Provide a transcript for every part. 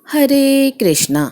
हरे कृष्णा।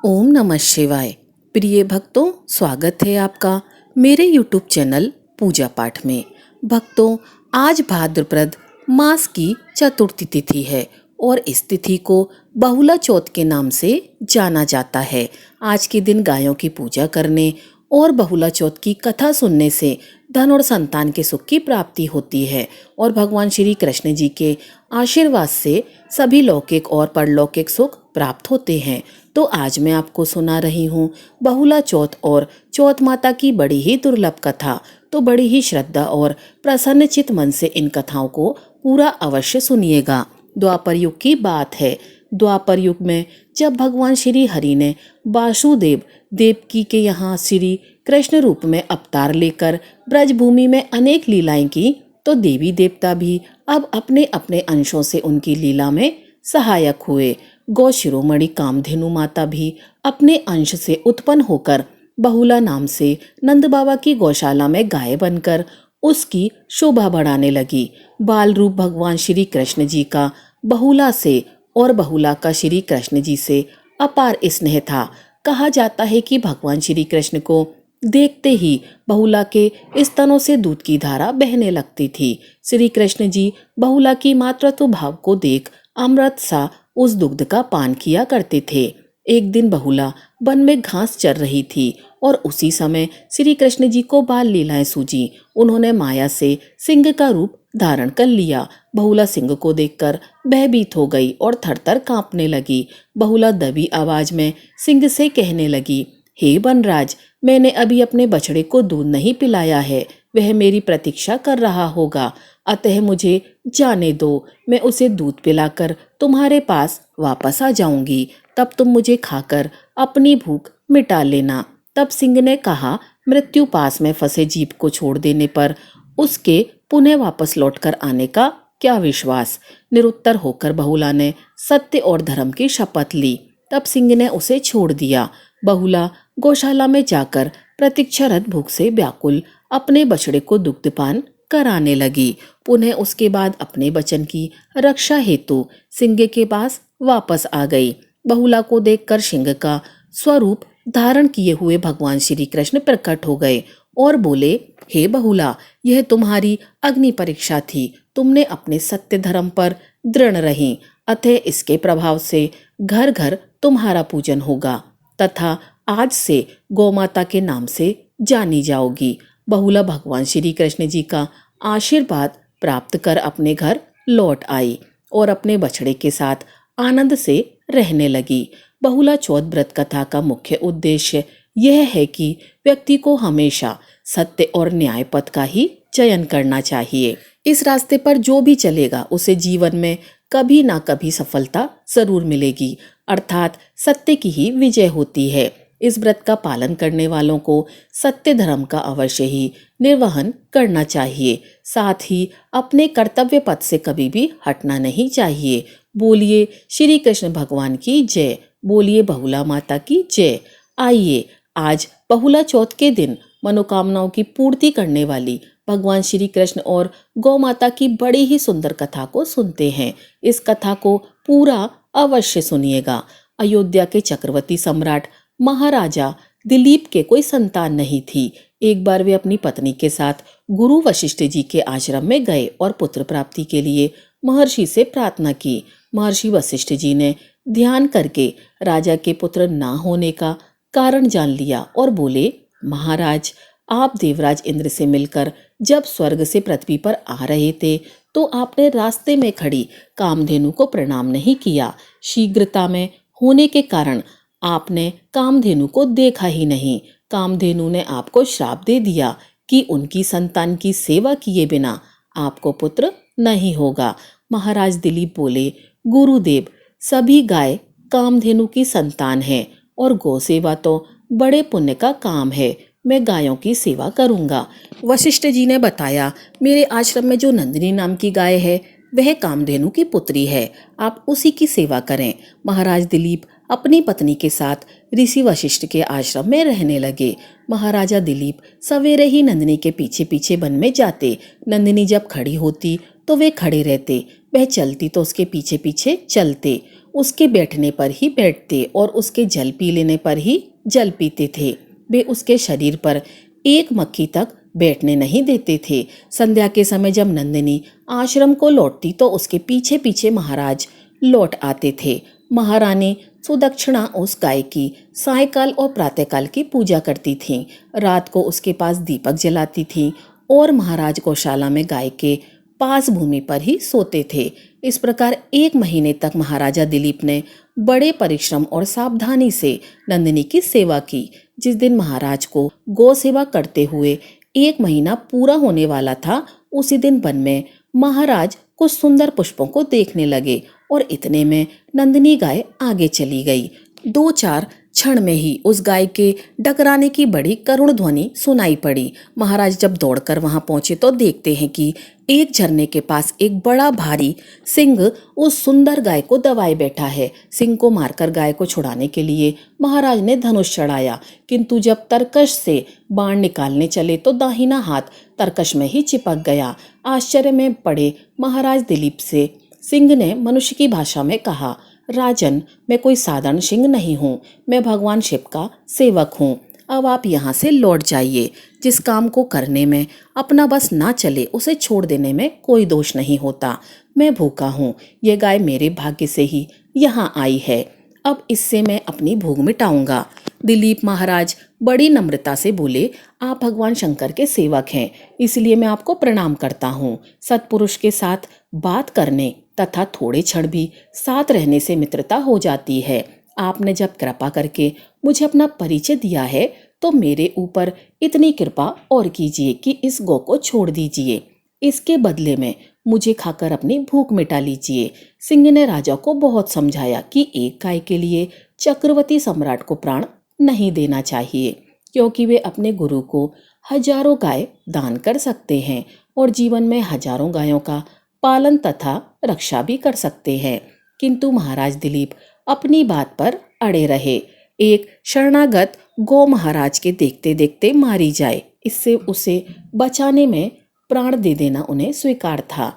ओम नमः शिवाय। प्रिय भक्तों, स्वागत है आपका मेरे YouTube चैनल पूजा पाठ में। भक्तों, आज भाद्रपद मास की चतुर्थी तिथि है और इस तिथि को बहुला चौथ के नाम से जाना जाता है। आज के दिन गायों की पूजा करने और बहुला चौथ की कथा सुनने से धन और संतान के सुख की प्राप्ति होती है और भगवान श्री कृष्ण जी के आशीर्वाद से सभी लौकिक और परलौकिक सुख प्राप्त होते हैं। तो आज मैं आपको सुना रही हूँ बहुला चौथ और चौथ माता की बड़ी ही दुर्लभ कथा। तो बड़ी ही श्रद्धा और प्रसन्नचित मन से इन कथाओं को पूरा अवश्य सुनिएगा। द्वापर युग की बात है। द्वापर युग में जब भगवान श्री हरि ने वासुदेव देवकी के यहाँ श्री कृष्ण रूप में अवतार लेकर ब्रजभूमि में अनेक लीलाएं की, तो देवी देवता भी अब अपने अपने अंशों से उनकी लीला में सहायक हुए। गौ शिरोमणि कामधेनु माता भी अपने अंश से उत्पन्न होकर बहुला नाम से नंद बाबा की गौशाला में गाय बनकर उसकी शोभा बढ़ाने लगी। बाल रूप भगवान श्री कृष्ण जी का बहुला से और बहुला का श्री कृष्ण जी से अपार स्नेह था। कहा जाता है कि भगवान श्री कृष्ण को देखते ही बहुला के स्तनों से दूध की धारा बहने लगती थी। श्री कृष्ण जी बहुला की मातृत्व भाव को देख अमृत सा उस दुग्ध का पान किया करते थे। एक दिन बहुला वन में घास चर रही थी और उसी समय श्री कृष्ण जी को बाल लीलाएं सूझी। उन्होंने माया से सिंह का रूप धारण कर लिया। बहुला सिंह को देखकर भयभीत हो गई और थरथर कांपने लगी। बहुला दबी आवाज में सिंह से कहने लगी, हे वनराज, मैंने अभी अपने बछड़े को दूध नहीं पिलाया है। वह मेरी प्रतीक्षा कर रहा होगा, अतः मुझे जाने दो। मैं उसे दूध पिलाकर तुम्हारे पास वापस आ जाऊंगी, तब तुम मुझे खाकर अपनी भूख मिटा लेना। तब सिंह ने कहा, मृत्यु पास में फंसे जीव को छोड़ देने पर उसके पुनः वापस लौटकर आने का क्या विश्वास। निरुत्तर होकर बहुला ने सत्य और धर्म की शपथ ली। तब सिंह ने उसे छोड़ दिया। बहुला गौशाला में जाकर प्रतीक्षारत भूख से व्याकुल अपने बछड़े को दुग्धपान कराने लगी। पुनः उसके बाद अपने बचन की रक्षा हेतु सिंह के पास वापस आ गई। बहुला को देखकर सिंह का स्वरूप धारण किए हुए भगवान श्री कृष्ण प्रकट हो गए और बोले, हे बहुला, यह तुम्हारी अग्नि परीक्षा थी। तुमने अपने सत्य धर्म पर दृढ़ रही, अतः इसके प्रभाव से घर घर तुम्हारा पूजन होगा तथा आज से गौमाता के नाम से जानी जाओगी। बहुला भगवान श्री कृष्ण जी का आशीर्वाद प्राप्त कर अपने घर लौट आई और अपने बछड़े के साथ आनंद से रहने लगी। बहुला चौथ व्रत कथा का मुख्य उद्देश्य यह है कि व्यक्ति को हमेशा सत्य और न्याय पथ का ही चयन करना चाहिए। इस रास्ते पर जो भी चलेगा उसे जीवन में कभी ना कभी सफलता जरूर मिलेगी, अर्थात सत्य की ही विजय होती है। इस व्रत का पालन करने वालों को सत्य धर्म का अवश्य ही निर्वहन करना चाहिए। साथ ही अपने कर्तव्य पथ से कभी भी हटना नहीं चाहिए। बोलिए श्री कृष्ण भगवान की जय। बोलिए बहुला माता की जय। आइए आज बहुला चौथ के दिन मनोकामनाओं की पूर्ति करने वाली भगवान श्री कृष्ण और गौ माता की बड़ी ही सुंदर कथा को सुनते हैं। इस कथा को पूरा अवश्य सुनिएगा। अयोध्या के चक्रवर्ती सम्राट महाराजा दिलीप के कोई संतान नहीं थी। एक बार वे अपनी पत्नी के साथ गुरु वशिष्ठ जी के आश्रम में गए और पुत्र प्राप्ति के लिए महर्षि से प्रार्थना की। महर्षि वशिष्ठ जी ने ध्यान करके राजा के पुत्र ना होने का कारण जान लिया और बोले, महाराज, आप देवराज इंद्र से मिलकर जब स्वर्ग से पृथ्वी पर आ रहे थे तो आपने रास्ते में खड़ी कामधेनु को प्रणाम नहीं किया। शीघ्रता में होने के कारण आपने कामधेनु को देखा ही नहीं। कामधेनु ने आपको श्राप दे दिया कि उनकी संतान की सेवा किए बिना आपको पुत्र नहीं होगा। महाराज दिलीप बोले, गुरुदेव, सभी गाय कामधेनु की संतान है और गौ सेवा तो बड़े पुण्य का काम है। मैं गायों की सेवा करूंगा। वशिष्ठ जी ने बताया, मेरे आश्रम में जो नंदिनी नाम की गाय है वह कामधेनु की पुत्री है, आप उसी की सेवा करें। महाराज दिलीप अपनी पत्नी के साथ ऋषि वशिष्ठ के आश्रम में रहने लगे। महाराजा दिलीप सवेरे ही नंदिनी के पीछे पीछे वन में जाते। नंदिनी जब खड़ी होती तो वे खड़े रहते, वह चलती तो उसके पीछे पीछे चलते। उसके बैठने पर ही बैठते और उसके जल पी लेने पर ही जल पीते थे। वे उसके शरीर पर एक मक्खी तक बैठने नहीं देते थे। संध्या के समय जब नंदिनी आश्रम को लौटती तो उसके पीछे पीछे महाराज लौट आते थे। महारानी सुदक्षिणा उस गाय की सायंकाल और प्रातःकाल की पूजा करती थीं। रात को उसके पास दीपक जलाती थीं और महाराज गौशाला में गाय के पास भूमि पर ही सोते थे। इस प्रकार 1 महीने तक महाराजा दिलीप ने बड़े परिश्रम और सावधानी से नंदिनी की सेवा की। जिस दिन महाराज को गौ सेवा करते हुए 1 महीना पूरा होने वाला था, उसी दिन वन में महाराज कुछ सुंदर पुष्पों को देखने लगे और इतने में नंदिनी गाय आगे चली गई। 2-4 क्षण में ही उस गाय के डकराने की बड़ी करुण ध्वनि सुनाई पड़ी। महाराज जब दौड़कर वहां पहुंचे तो देखते हैं कि एक झरने के पास एक बड़ा भारी सिंह उस सुंदर गाय को दबाए बैठा है। सिंह को मारकर गाय को छुड़ाने के लिए महाराज ने धनुष चढ़ाया, किंतु जब तरकश से बाण निकालने चले तो दाहिना हाथ तरकश में ही चिपक गया। आश्चर्य में पड़े महाराज दिलीप से सिंह ने मनुष्य की भाषा में कहा, राजन, मैं कोई साधारण सिंह नहीं हूँ, मैं भगवान शिव का सेवक हूँ। अब आप यहाँ से लौट जाइए। जिस काम को करने में अपना बस ना चले उसे छोड़ देने में कोई दोष नहीं होता। मैं भूखा हूँ, ये गाय मेरे भाग्य से ही यहाँ आई है। अब इससे मैं अपनी भूख मिटाऊंगा। दिलीप महाराज बड़ी नम्रता से बोले, आप भगवान शंकर के सेवक हैं, इसलिए मैं आपको प्रणाम करता हूँ। सत्पुरुष के साथ बात करने तथा थोड़े क्षण भी साथ रहने से मित्रता हो जाती है। आपने जब कृपा करके मुझे अपना परिचय दिया है तो मेरे ऊपर इतनी कृपा और कीजिए कि इस गौ को छोड़ दीजिए। इसके बदले में मुझे खाकर अपनी भूख मिटा लीजिए। सिंह ने राजा को बहुत समझाया कि एक गाय के लिए चक्रवर्ती सम्राट को प्राण नहीं देना चाहिए, क्योंकि वे अपने गुरु को हजारों गाय दान कर सकते हैं और जीवन में हजारों गायों का पालन तथा रक्षा भी कर सकते हैं। किंतु महाराज दिलीप अपनी बात पर अड़े रहे। एक शरणागत गौ महाराज के देखते देखते मारी जाए, इससे उसे बचाने में प्राण दे देना उन्हें स्वीकार था।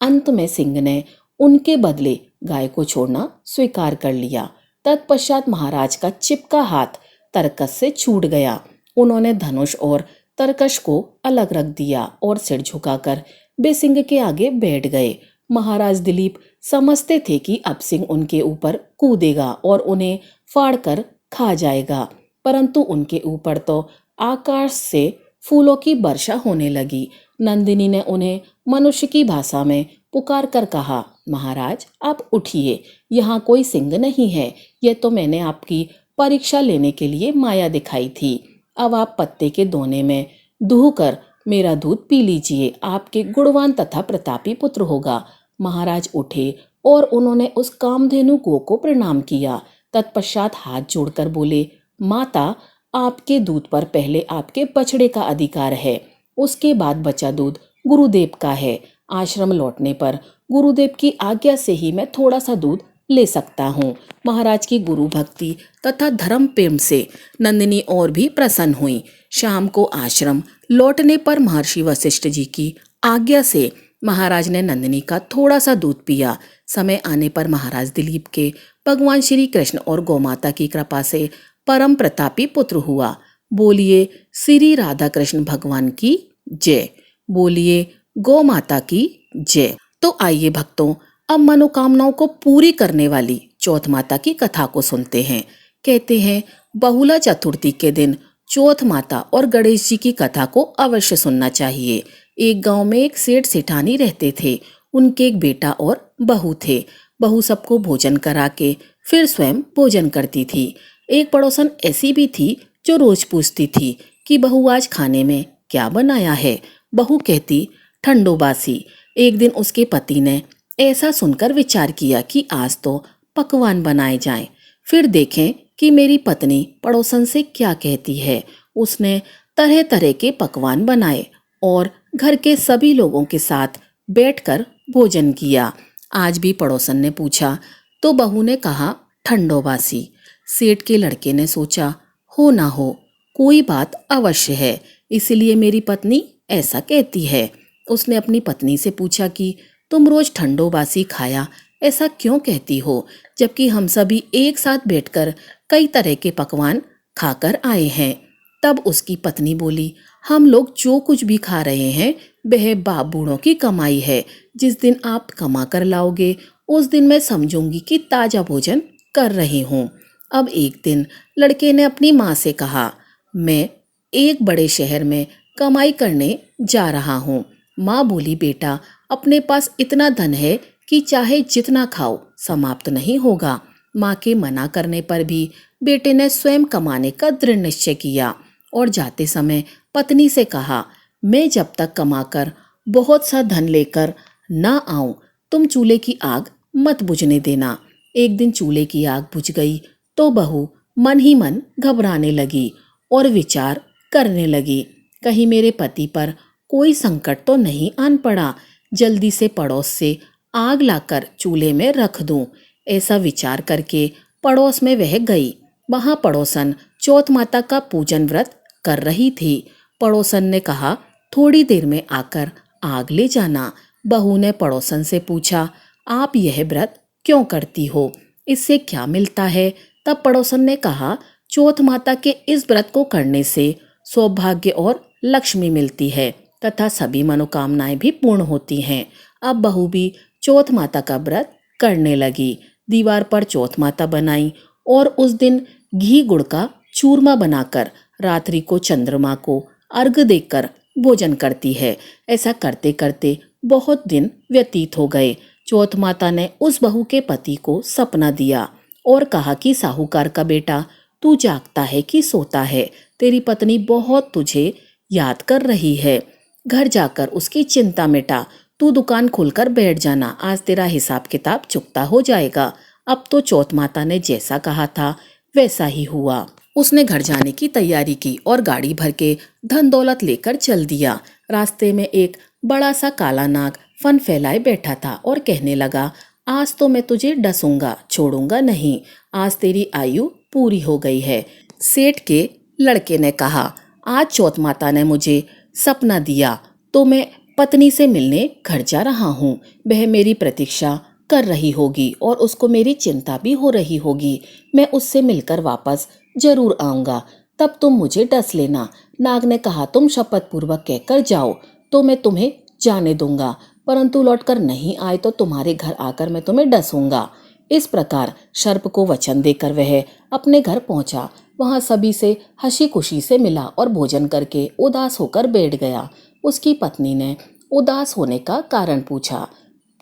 अंत में सिंह ने उनके बदले गाय को छोड़ना स्वीकार कर लिया। तत्पश्चात महाराज का चिपका हाथ तरकस से छूट गया। उन्होंने धनुष और तरकश को अलग रख दिया और सिर झुकाकर वे सिंह के आगे बैठ गए। महाराज दिलीप समझते थे कि अब सिंह उनके ऊपर कूदेगा और उन्हें फाड़कर खा जाएगा, परंतु उनके ऊपर तो आकाश से फूलों की वर्षा होने लगी। नंदिनी ने उन्हें मनुष्य की भाषा में पुकार कर कहा, महाराज आप उठिए, यहाँ कोई सिंह नहीं है, यह तो मैंने आपकी परीक्षा लेने के लिए माया दिखाई थी। अब आप पत्ते के दोने में दूहकर मेरा दूध पी लीजिए, आपके गुणवान तथा प्रतापी पुत्र होगा। महाराज उठे और उन्होंने उस कामधेनु गौ को प्रणाम किया। तत्पश्चात हाथ जोड़कर बोले, माता, आपके दूध पर पहले आपके बछड़े का अधिकार है, उसके बाद बचा दूध गुरुदेव का है। आश्रम लौटने पर गुरुदेव की आज्ञा से ही मैं थोड़ा सा दूध ले सकता हूँ। महाराज की गुरु भक्ति तथा धर्म प्रेम से नंदिनी और भी प्रसन्न हुई। शाम को आश्रम लौटने पर महर्षि वशिष्ठ जी की आज्ञा से महाराज ने नंदिनी का थोड़ा सा दूध पिया। समय आने पर महाराज दिलीप के भगवान श्री कृष्ण और गौमाता की कृपा से परम प्रतापी पुत्र हुआ। बोलिए श्री राधा कृष्ण भगवान की जय, बोलिए गौ माता की जय। तो आइए भक्तों, अब मनोकामनाओं को पूरी करने वाली चौथ माता की कथा को सुनते हैं। कहते हैं बहुला चतुर्थी के दिन चौथ माता और गणेश जी की कथा को अवश्य सुनना चाहिए। एक गांव में एक सेठ सेठानी रहते थे। उनके एक बेटा और बहू थे। बहू सबको भोजन करा के फिर स्वयं भोजन करती थी। एक पड़ोसन ऐसी भी थी जो रोज पूछती थी कि बहू आज खाने में क्या बनाया है। बहू कहती ठंडो बासी। एक दिन उसके पति ने ऐसा सुनकर विचार किया कि आज तो पकवान बनाए जाएं, फिर देखें कि मेरी पत्नी पड़ोसन से क्या कहती है। उसने तरह तरह के पकवान बनाए और घर के सभी लोगों के साथ बैठकर भोजन किया। आज भी पड़ोसन ने पूछा तो बहू ने कहा ठंडो बासी। सेठ के लड़के ने सोचा हो ना हो कोई बात अवश्य है, इसलिए मेरी पत्नी ऐसा कहती है। उसने अपनी पत्नी से पूछा कि तुम रोज ठंडो बासी खाया ऐसा क्यों कहती हो, जबकि हम सभी एक साथ बैठकर कई तरह के पकवान खाकर आए हैं। तब उसकी पत्नी बोली, हम लोग जो कुछ भी खा रहे हैं वह बाप बूढ़ों की कमाई है। जिस दिन आप कमा कर लाओगे उस दिन मैं समझूंगी कि ताजा भोजन कर रही हूँ। अब एक दिन लड़के ने अपनी माँ से कहा, मैं एक बड़े शहर में कमाई करने जा रहा हूँ। माँ बोली, बेटा अपने पास इतना धन है कि चाहे जितना खाओ समाप्त नहीं होगा। माँ के मना करने पर भी बेटे ने स्वयं कमाने का दृढ़ निश्चय किया और जाते समय पत्नी से कहा, मैं जब तक कमाकर बहुत सा धन लेकर ना आऊं तुम चूल्हे की आग मत बुझने देना। एक दिन चूल्हे की आग बुझ गई तो बहू मन ही मन घबराने लगी और विचार करने लगी, कहीं मेरे पति पर कोई संकट तो नहीं आन पड़ा। जल्दी से पड़ोस से आग लाकर चूल्हे में रख दूं। ऐसा विचार करके पड़ोस में वह गई। वहां पड़ोसन चौथ माता का पूजन व्रत कर रही थी। पड़ोसन ने कहा, थोड़ी देर में आकर आग ले जाना। बहू ने पड़ोसन से पूछा, आप यह व्रत क्यों करती हो, इससे क्या मिलता है? तब पड़ोसन ने कहा, चौथ माता के इस व्रत को करने से सौभाग्य और लक्ष्मी मिलती है तथा सभी मनोकामनाएं भी पूर्ण होती हैं। अब बहू भी चौथ माता का व्रत करने लगी। दीवार पर चौथ माता बनाई और उस दिन घी गुड़ का चूरमा बनाकर रात्रि को चंद्रमा को अर्घ देकर भोजन करती है। ऐसा करते करते बहुत दिन व्यतीत हो गए। चौथ माता ने उस बहू के पति को सपना दिया और कहा कि साहूकार का बेटा, तू जागता है कि सोता है? तेरी पत्नी बहुत तुझे याद कर रही है। घर जाकर उसकी चिंता मिटा। तू दुकान खोलकर बैठ जाना, आज तेरा हिसाब किताब चुकता हो जाएगा। अब तो चौथ माता ने जैसा कहा था वैसा ही हुआ। उसने घर जाने की तैयारी की और गाड़ी भर के धन दौलत लेकर चल दिया। रास्ते में एक बड़ा सा काला नाग फन फैलाए बैठा था और कहने लगा, आज तो मैं तुझे डसूंगा, छोड़ूंगा नहीं। आज तेरी आयु पूरी हो गई है। सेठ के लड़के ने कहा, आज चौथ माता ने मुझे सपना दिया तो मैं पत्नी से मिलने घर जा रहा हूँ। वह मेरी प्रतीक्षा कर रही होगी और उसको मेरी चिंता भी हो रही होगी। मैं उससे मिलकर वापस जरूर आऊंगा, तब तुम मुझे डस लेना। नाग ने कहा, तुम शपथ पूर्वक कहकर जाओ तो मैं तुम्हें जाने दूंगा, परंतु लौटकर नहीं आए तो तुम्हारे घर आकर मैं तुम्हें डसूंगा। इस प्रकार सर्प को वचन देकर वह अपने घर पहुंचा। वहां सभी से हंसी खुशी से मिला और भोजन करके उदास होकर बैठ गया। उसकी पत्नी ने उदास होने का कारण पूछा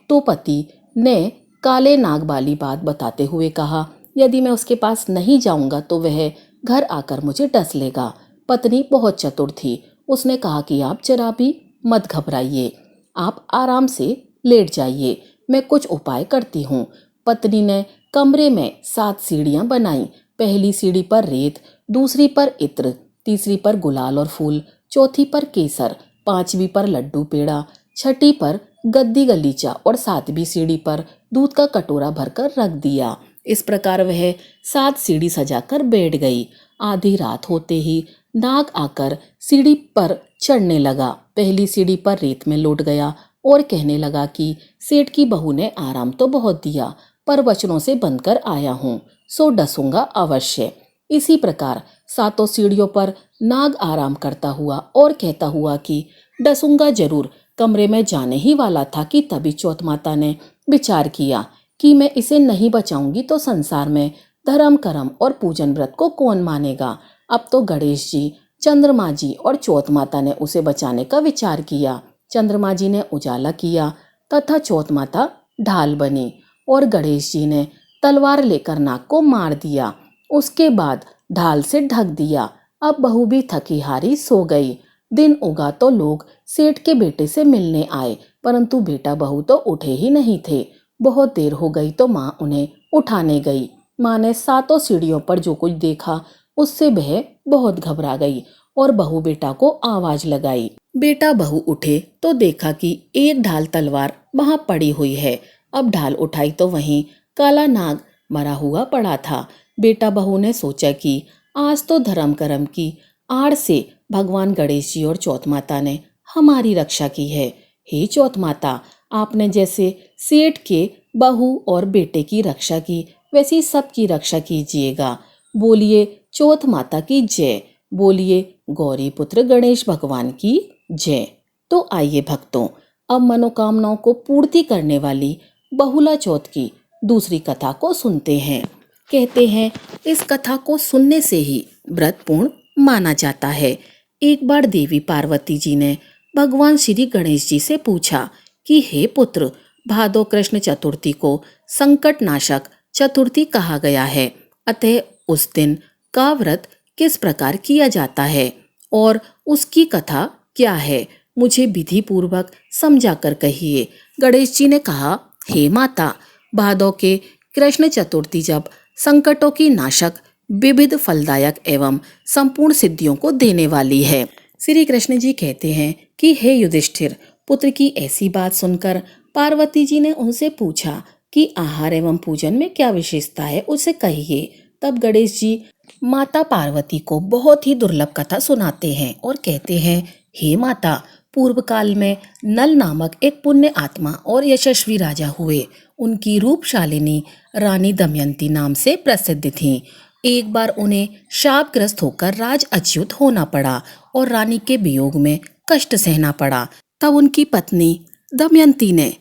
तो पति ने काले नाग वाली बात बताते हुए कहा, यदि मैं उसके पास नहीं जाऊंगा तो वह घर आकर मुझे डस लेगा। पत्नी बहुत चतुर थी। उसने कहा कि आप जरा भी मत घबराइए, आप आराम से लेट जाइए, मैं कुछ उपाय करती हूँ। पत्नी ने कमरे में 7 सीढ़ियां बनाई। पहली सीढ़ी पर रेत, दूसरी पर इत्र, तीसरी पर गुलाल और फूल, चौथी पर केसर, पांचवी पर लड्डू पेड़ा, छठी पर गद्दी गलीचा और 7वीं सीढ़ी पर दूध का कटोरा भरकर रख दिया। इस प्रकार वह 7 सीढ़ी सजाकर बैठ गई। आधी रात होते ही नाग आकर सीढ़ी पर चढ़ने लगा। पहली सीढ़ी पर रेत में लौट गया और कहने लगा कि सेठ की बहू ने आराम तो बहुत दिया, पर वचनों से बंधकर आया हूँ, सो डसूंगा अवश्य। इसी प्रकार 7 सीढ़ियों पर नाग आराम करता हुआ और कहता हुआ कि डसूंगा जरूर कमरे में जाने ही वाला था कि तभी चौथ माता ने विचार किया कि मैं इसे नहीं बचाऊंगी तो संसार में धर्म कर्म और पूजन व्रत को कौन मानेगा। अब तो गणेश जी, चंद्रमा जी और चौथ माता ने उसे बचाने का विचार किया। चंद्रमा जी ने उजाला किया तथा चौथ माता ढाल बनी और गणेश जी ने तलवार लेकर नाग को मार दिया। उसके बाद ढाल से ढक दिया। अब बहू भी थकी हारी सो गई। दिन उगा तो लोग सेठ के बेटे से मिलने आए, परंतु बेटा बहू तो उठे ही नहीं थे। बहुत देर हो गई तो माँ उन्हें उठाने गई। माँ ने 7 सीढ़ियों पर जो कुछ देखा उससे वह बहुत घबरा गई और बहू बेटा को आवाज लगाई। बेटा बहू उठे तो देखा कि एक ढाल तलवार वहां पड़ी हुई है। अब ढाल उठाई तो वहीं काला नाग मरा हुआ पड़ा था। बेटा बहू ने सोचा कि आज तो धर्म कर्म की आड़ से भगवान गणेश जी और चौथ माता ने हमारी रक्षा की है। हे चौथ माता, आपने जैसे सेठ के बहू और बेटे की रक्षा की वैसी सबकी रक्षा कीजिएगा। बोलिए चौथ माता की जय। बोलिए गौरी पुत्र गणेश भगवान की जय। तो आइए भक्तों, अब मनोकामनाओं को पूर्ति करने वाली बहुला चौथ की दूसरी कथा को सुनते हैं। कहते हैं इस कथा को सुनने से ही व्रत पूर्ण माना जाता है। एक बार देवी पार्वती जी ने भगवान श्री गणेश जी से पूछा कि हे पुत्र, भादो कृष्ण चतुर्थी को संकट नाशक चतुर्थी कहा गया है, अतः उस दिन का व्रत किस प्रकार किया जाता है और उसकी कथा क्या है, मुझे विधि पूर्वक समझा कर कहिए। गणेश जी ने कहा, हे माता, भादो के कृष्ण चतुर्थी जब संकटों की नाशक, विविध फलदायक एवं संपूर्ण सिद्धियों को देने वाली है। श्री कृष्ण जी कहते हैं कि हे युधिष्ठिर, पुत्र की ऐसी बात सुनकर पार्वती जी ने उनसे पूछा कि आहार एवं पूजन में क्या विशेषता है, उसे कहिए। तब गणेश जी माता पार्वती को बहुत ही दुर्लभ कथा सुनाते हैं और कहते हैं, हे माता, पूर्व काल में नल नामक एक पुण्य आत्मा और यशस्वी राजा हुए। उनकी रूपशालिनी रानी दमयंती नाम से प्रसिद्ध थीं। एक बार उन्हें शापग्रस्त होकर राज अच्युत होना पड़ा और रानी के वियोग में कष्ट सहना पड़ा। तब उनकी पत्नी दमयंती ने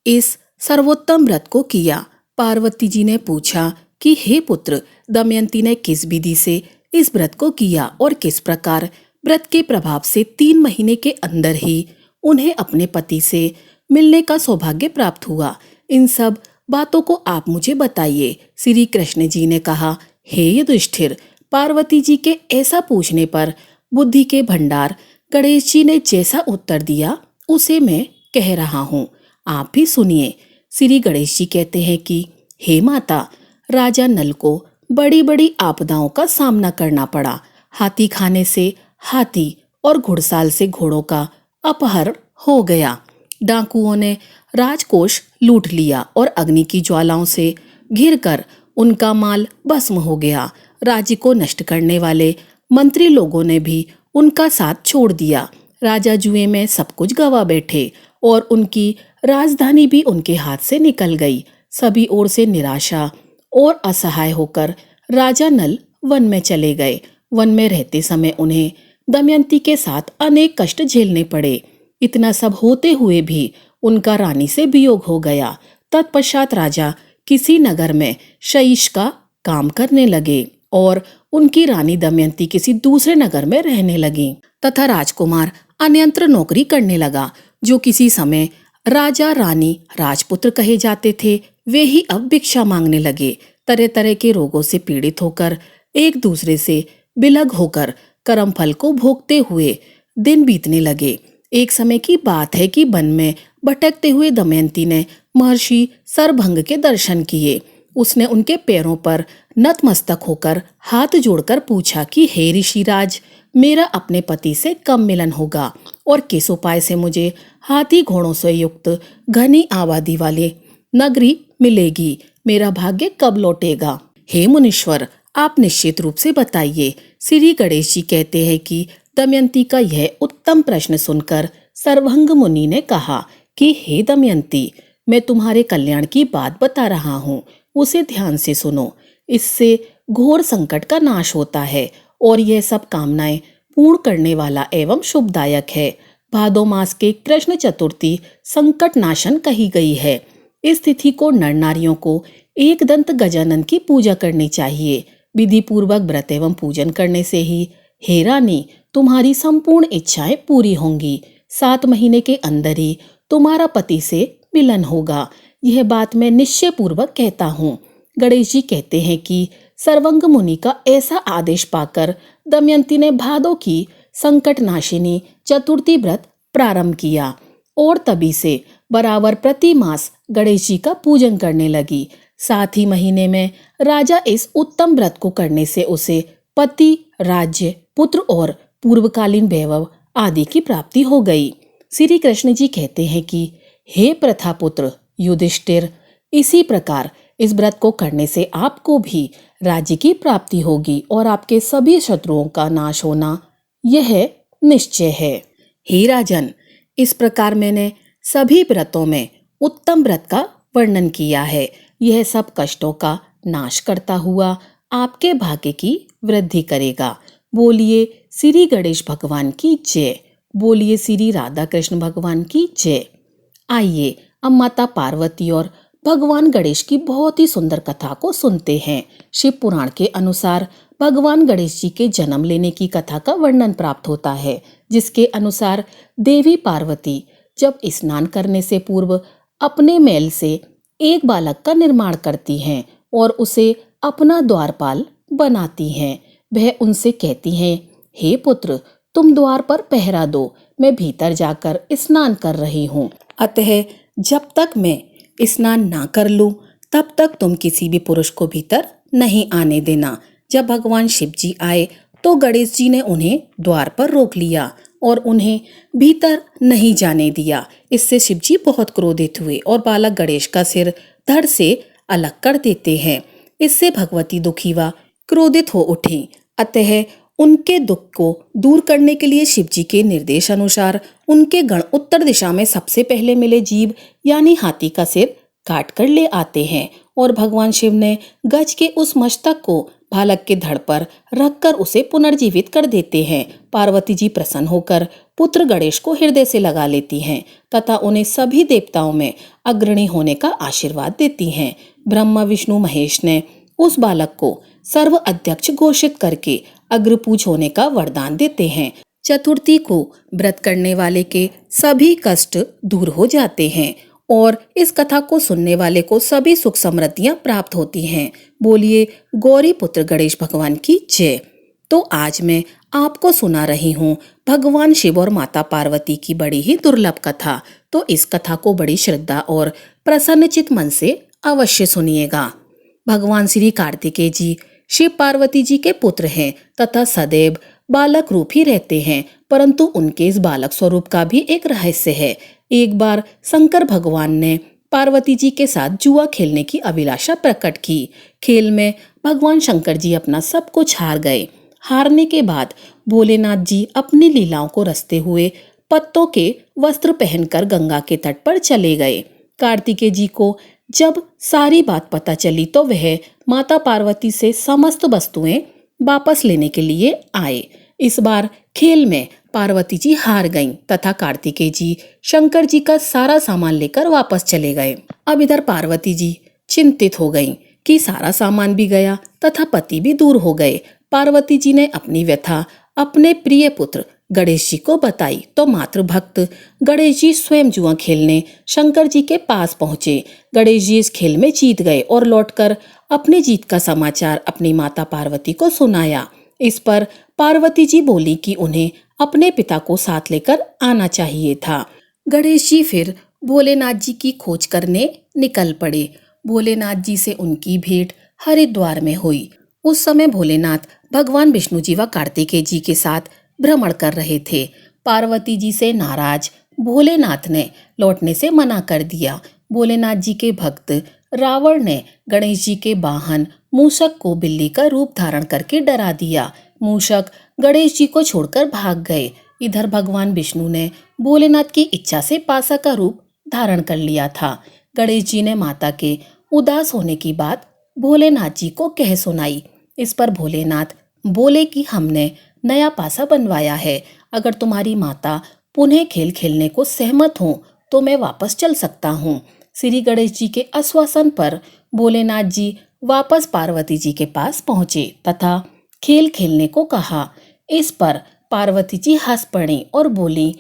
इस सर्वोत्तम व्रत को किया। पार्वती जी ने पूछा कि हे पुत्र, दमयंती ने किस विधि से इस व्रत को किया और किस प्रकार व्रत के प्रभाव से 3 महीने के अंदर ही उन्हें अपने पति से मिलने का सौभाग्य प्राप्त हुआ। इन सब बातों को आप मुझे बताइए। श्री कृष्ण जी ने कहा, हे युधिष्ठिर, पार्वती जी के ऐसा पूछने पर बुद्धि के भंडार गणेश जी ने जैसा उत्तर दिया उसे मैं कह रहा हूँ, आप भी सुनिए। श्री गणेश जी कहते हैं कि हे माता, राजा नल को बड़ी बड़ी आपदाओं का सामना करना पड़ा। हाथी खाने से हाथी और घुड़साल से घोड़ों का अपहरण हो गया। डाकुओं ने राजकोष लूट लिया और अग्नि की ज्वालाओं से घिरकर उनका माल भस्म हो गया। राज्य को नष्ट करने वाले मंत्री लोगों ने भी उनका साथ छोड़ दिया। राजा जुए में सब कुछ गवा बैठे और उनकी राजधानी भी उनके हाथ से निकल गई। सभी ओर से निराशा और असहाय होकर राजा नल वन में चले गए। वन में रहते समय उन्हें दमयंती के साथ अनेक कष्ट झेलने पड़े। इतना सब होते हुए भी उनका रानी से वियोग हो गया। तत्पश्चात राजा किसी नगर में शयिश का काम करने लगे और उनकी रानी दमयंती किसी दूसरे नगर में रहने लगी तथा राजकुमार अन्यंत्र नौकरी करने लगा। जो किसी समय राजा रानी राजपुत्र कहे जाते थे, वे ही अब भिक्षा मांगने लगे। तरह तरह के रोगों से पीड़ित होकर, एक दूसरे से बिलग होकर कर्म फल को भोगते हुए दिन बीतने लगे। एक समय की बात है कि वन में भटकते हुए दमयंती ने महर्षि सरभंग के दर्शन किए। उसने उनके पैरों पर नतमस्तक होकर हाथ जोड़कर पूछा कि हे ऋषिराज, मेरा अपने पति से कब मिलन होगा और किस उपाय से मुझे हाथी घोड़ों से युक्त घनी आबादी वाले नगरी मिलेगी? मेरा भाग्य कब लौटेगा? हे मुनीश्वर, आप निश्चित रूप से बताइए। श्री गणेश जी कहते हैं कि दमयंती का यह उत्तम प्रश्न सुनकर सर्वभंग मुनि ने कहा कि हे दमयंती, मैं तुम्हारे कल्याण की बात बता रहा हूँ, उसे ध्यान से सुनो। इससे घोर संकट का नाश होता है और यह सब कामनाएं पूर्ण करने वाला एवं शुभदायक है। भादो मास के कृष्ण चतुर्थी संकट नाशन कही गई है। इस तिथि को नर नारियों को एक दंत गजानन की पूजा करनी चाहिए। विधि पूर्वक व्रत एवं पूजन करने से ही हे रानी, तुम्हारी संपूर्ण इच्छाएं पूरी होंगी। 7 महीने के अंदर ही तुम्हारा पति से मिलन होगा। यह बात मैं निश्चय पूर्वक कहता हूँ। गणेश जी कहते हैं कि सर्वंग मुनि का ऐसा आदेश पाकर दमयंती ने भादो की संकट नाशिनी चतुर्थी व्रत प्रारंभ किया और तभी से बराबर प्रति मास गणेश जी का पूजन करने लगी। 7 ही महीने में राजा इस उत्तम व्रत को करने से उसे पति, राज्य, पुत्र और पूर्वकालीन वैभव आदि की प्राप्ति हो गई। श्री कृष्ण जी कहते हैं कि हे प्रथापुत्र युधिष्ठिर, इसी प्रकार इस व्रत को करने से आपको भी राज्य की प्राप्ति होगी और आपके सभी शत्रुओं का नाश होना यह निश्चय है। हे राजन, इस प्रकार मैंने सभी व्रतों में उत्तम व्रत का वर्णन किया है। यह सब कष्टों का नाश करता हुआ आपके भाग्य की वृद्धि करेगा। बोलिए श्री गणेश भगवान की जय। बोलिए श्री राधा कृष्ण भगवान की जय। आइए अब माता पार्वती और भगवान गणेश की बहुत ही सुंदर कथा को सुनते हैं। शिव पुराण के अनुसार भगवान गणेश जी के जन्म लेने की कथा का वर्णन प्राप्त होता है, जिसके अनुसार देवी पार्वती जब स्नान करने से पूर्व अपने मैल से एक बालक का निर्माण करती हैं और उसे अपना द्वारपाल बनाती हैं। वह उनसे कहती हैं, हे पुत्र, तुम द्वार पर पहरा दो, मैं भीतर जाकर स्नान कर रही हूँ। अतः जब तक मैं स्नान ना कर लूं तब तक तुम किसी भी पुरुष को भीतर नहीं आने देना। जब भगवान शिव जी आए तो गणेश जी ने उन्हें द्वार पर रोक लिया और उन्हें भीतर नहीं जाने दिया। इससे शिव जी बहुत क्रोधित हुए और बालक गणेश का सिर धड़ से अलग कर देते हैं। इससे भगवती दुखी व क्रोधित हो उठी। अतः उनके दुख को दूर करने के लिए शिव जी के निर्देश अनुसार उनके गण उत्तर दिशा में सबसे पहले मिले जीव यानी हाथी का सिर काट कर ले आते हैं और भगवान शिव ने गज के उस मस्तक को बालक के धड़ पर रखकर उसे पुनर्जीवित कर देते हैं। पार्वती जी प्रसन्न होकर पुत्र गणेश को हृदय से लगा लेती हैं तथा उन्हें सभी देवताओं में अग्रणी होने का आशीर्वाद देती हैं। ब्रह्मा विष्णु महेश ने उस बालक को सर्व अध्यक्ष घोषित करके अग्रपूज होने का वरदान देते हैं। चतुर्थी को व्रत करने वाले के सभी कष्ट दूर हो जाते हैं और इस कथा को सुनने वाले को सभी सुख समृद्धियां प्राप्त होती हैं। बोलिए गौरी पुत्र गणेश भगवान की जय। तो आज मैं आपको सुना रही हूँ भगवान शिव और माता पार्वती की बड़ी ही दुर्लभ कथा। तो इस कथा को बड़ी श्रद्धा और प्रसन्नचित मन से अवश्य सुनिएगा। भगवान श्री कार्तिकेय जी शिव पार्वती जी के पुत्र हैं तथा सदैव बालक रूप ही रहते हैं, परंतु उनके इस बालक स्वरूप का भी एक रहस्य है। एक बार शंकर भगवान ने पार्वती जी के साथ जुआ खेलने की अभिलाषा प्रकट की। खेल में भगवान शंकर जी अपना सब कुछ हार गए। हारने के बाद भोलेनाथ जी अपनी लीलाओं को रचते हुए पत्तों के वस्त्र पहनकर गंगा के तट पर चले गए। कार्तिकेय जी को जब सारी बात पता चली तो वह माता पार्वती से समस्त वस्तुएं वापस लेने के लिए आए। इस बार खेल में पार्वती जी हार गईं तथा कार्तिकेय जी शंकर जी का सारा सामान लेकर वापस चले गए। अब इधर पार्वती जी चिंतित हो गईं कि सारा सामान भी गया तथा पति भी दूर हो गए। पार्वती जी ने अपनी व्यथा अपने प्रिय पुत्र गणेश जी को बताई तो मातृ भक्त गणेश जी स्वयं जुआ खेलने शंकर जी के पास पहुंचे। गणेश जी इस खेल में जीत गए और लौटकर अपनी जीत का समाचार अपनी माता पार्वती को सुनाया। इस पर पार्वती जी बोली कि उन्हें अपने पिता को साथ लेकर आना चाहिए था। गणेश जी फिर भोलेनाथ जी की खोज करने निकल पड़े। भोलेनाथ जी से उनकी भेंट हरिद्वार में हुई। उस समय भोलेनाथ भगवान विष्णु जी व कार्तिकेय जी के साथ भ्रमण कर रहे थे। पार्वती जी से नाराज भोलेनाथ ने लौटने से मना कर दिया। भोलेनाथ जी के भक्त रावण ने गणेश जी के वाहन मूषक को बिल्ली का रूप धारण करके डरा दिया। मूषक गणेश जी को छोड़कर भाग गए। इधर भगवान विष्णु ने भोलेनाथ की इच्छा से पासा का रूप धारण कर लिया था। गणेश जी ने माता के उदास होने की बात भोलेनाथ जी को कह सुनाई। इस पर भोलेनाथ बोले कि हमने नया पासा बनवाया है, अगर तुम्हारी माता पुनः खेल खेलने को सहमत हो तो मैं वापस चल सकता हूँ। श्री गणेश जी के आश्वासन पर भोलेनाथ जी वापस पार्वती जी के पास पहुँचे तथा खेल खेलने को कहा। इस पर पार्वती जी हंस पड़ी और बोली,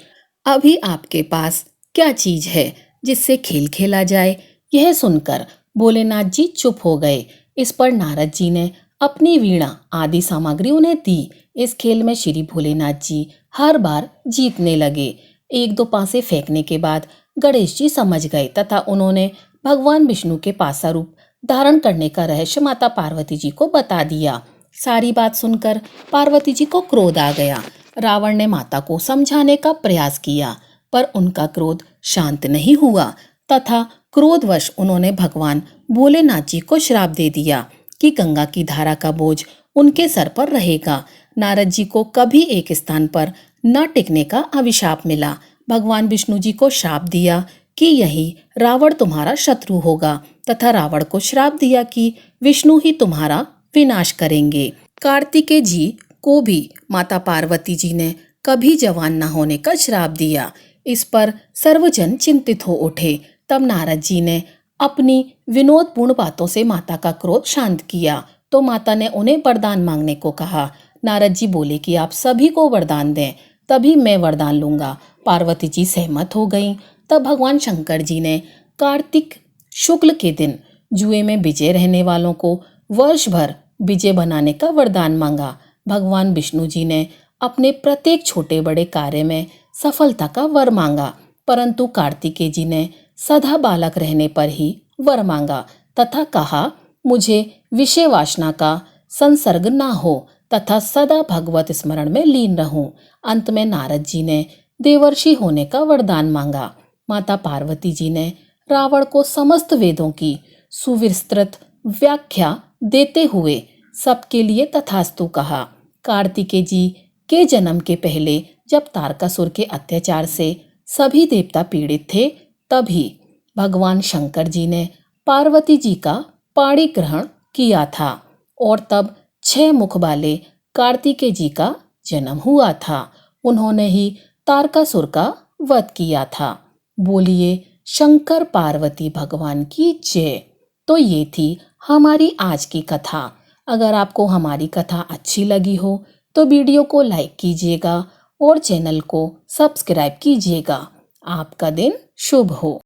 अभी आपके पास क्या चीज है जिससे खेल खेला जाए? यह सुनकर भोलेनाथ जी चुप हो गए। इस पर नारद जी ने अपनी वीणा आदि सामग्री उन्हें दी। इस खेल में श्री भोलेनाथ जी हर बार जीतने लगे। एक दो पासे फेंकने के बाद गणेश जी समझ गए तथा उन्होंने भगवान विष्णु के पासा रूप धारण करने का रहस्य माता पार्वती जी को बता दिया। सारी बात सुनकर पार्वती जी को क्रोध आ गया। रावण ने माता को समझाने का प्रयास किया पर उनका क्रोध शांत नहीं हुआ तथा क्रोधवश उन्होंने भगवान भोलेनाथ जी को श्राप दे दिया कि गंगा की धारा का बोझ उनके सर पर रहेगा। नारद जी को कभी एक स्थान पर न टिकने का अभिशाप मिला। भगवान विष्णु जी को शाप दिया कि यही रावण तुम्हारा शत्रु होगा तथा रावण को श्राप दिया कि विष्णु ही तुम्हारा विनाश करेंगे। कार्तिकेय जी को भी माता पार्वती जी ने कभी जवान न होने का श्राप दिया। इस पर सर्वजन चिंतित हो उठे। तब नारद जी ने अपनी विनोदपूर्ण बातों से माता का क्रोध शांत किया तो माता ने उन्हें वरदान मांगने को कहा। नारद जी बोले कि आप सभी को वरदान दें, तभी मैं वरदान लूंगा। पार्वती जी सहमत हो गईं। तब भगवान शंकर जी ने कार्तिक शुक्ल के दिन जुए में विजय रहने वालों को वर्ष भर विजय बनाने का वरदान मांगा। भगवान विष्णु जी ने अपने प्रत्येक छोटे बड़े कार्य में सफलता का वर मांगा, परंतु कार्तिकेय जी ने सदा बालक रहने पर ही वर मांगा तथा कहा, मुझे विषय वासना का संसर्ग ना हो तथा सदा भगवत स्मरण में लीन रहूं। अंत में नारद जी ने देवर्षि होने का वरदान मांगा। माता पार्वती जी ने रावण को समस्त वेदों की सुविस्तृत व्याख्या देते हुए सबके लिए तथास्तु कहा। कार्तिकेय जी के जन्म के पहले जब तारकासुर के अत्याचार से सभी देवता पीड़ित थे, तभी भगवान शंकर जी ने पार्वती जी का पाणी ग्रहण किया था और तब 6 मुख वाले कार्तिकेय जी का जन्म हुआ था। उन्होंने ही तारकासुर का वध किया था। बोलिए शंकर पार्वती भगवान की जय। तो ये थी हमारी आज की कथा। अगर आपको हमारी कथा अच्छी लगी हो तो वीडियो को लाइक कीजिएगा और चैनल को सब्सक्राइब कीजिएगा। आपका दिन शुभ हो।